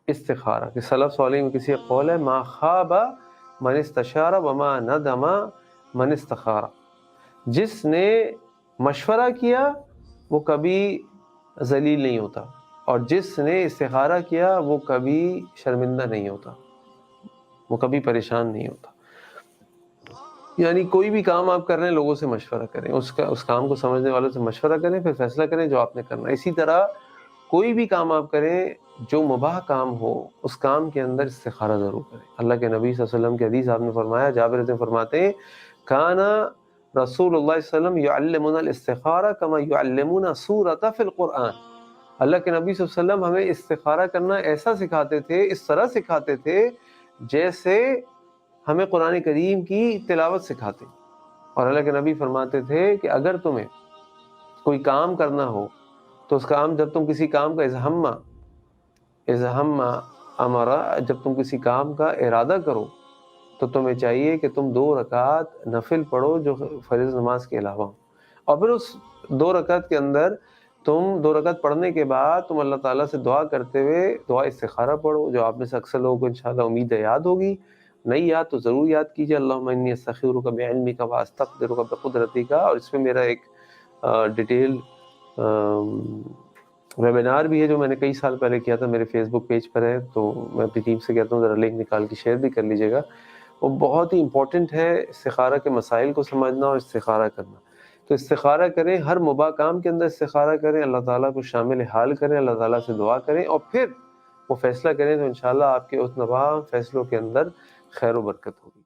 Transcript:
استخارہ کہ سلف صالح میں کسی قول ہے ما خاب من استشار وما ندم من استخارہ، جس نے مشورہ کیا وہ کبھی ذلیل نہیں ہوتا، اور جس نے استخارہ کیا وہ کبھی شرمندہ نہیں ہوتا، وہ کبھی پریشان نہیں ہوتا۔ یعنی کوئی بھی کام آپ کر رہے ہیں لوگوں سے مشورہ کریں، اس کام کو سمجھنے والوں سے مشورہ کریں، پھر فیصلہ کریں جو آپ نے کرنا ہے۔ اسی طرح کوئی بھی کام آپ کریں جو مباح کام ہو، اس کام کے اندر استخارہ ضرور کریں۔ اللہ کے نبی صلی اللہ علیہ وسلم کی حدیث آپ نے فرمایا، جابر رضی اللہ عنہ فرماتے ہیں کانا رسول اللہ صلی اللہ علیہ وسلم یعلمنا الاستخارہ کما یعلمنا سورۃ فی القرآن۔ اللہ کے نبی صلی اللہ علیہ وسلم ہمیں استخارہ کرنا ایسا سکھاتے تھے، اس طرح سکھاتے تھے جیسے ہمیں قرآن کریم کی تلاوت سکھاتے۔ اور اللہ کے نبی فرماتے تھے کہ اگر تمہیں کوئی کام کرنا ہو تو اس کام جب تم کسی کام کا اذہم امرا، جب تم کسی کام کا ارادہ کرو تو تمہیں چاہیے کہ تم 2 رکعت نفل پڑھو جو فرض نماز کے علاوہ، اور پھر اس 2 رکعت کے اندر تم 2 رکعت پڑھنے کے بعد تم اللہ تعالیٰ سے دعا کرتے ہوئے دعا استخارہ پڑھو، جو آپ میں سے اکثر لوگوں کو انشاءاللہ امید ہے یاد ہوگی، نہیں یاد تو ضرور یاد کیجیے۔ اللہم انی استخیرک بعلمک واستقدرک بقدرتک، اور اس میں میرا ایک ڈیٹیل ویبینار بھی ہے جو میں نے کئی سال پہلے کیا تھا، میرے فیس بک پیج پر ہے، تو میں اپنی ٹیم سے کہتا ہوں ذرا لنک نکال کے شیئر بھی کر لیجیے گا۔ وہ بہت ہی امپورٹنٹ ہے استخارہ کے مسائل کو سمجھنا اور استخارہ کرنا۔ تو استخارہ کریں، ہر مباح کام کے اندر استخارہ کریں، اللہ تعالیٰ کو شامل حال کریں، اللہ تعالیٰ سے دعا کریں، اور پھر وہ فیصلہ کریں، تو انشاءاللہ آپ کے اس نواح فیصلوں کے اندر خیر و برکت ہوگی۔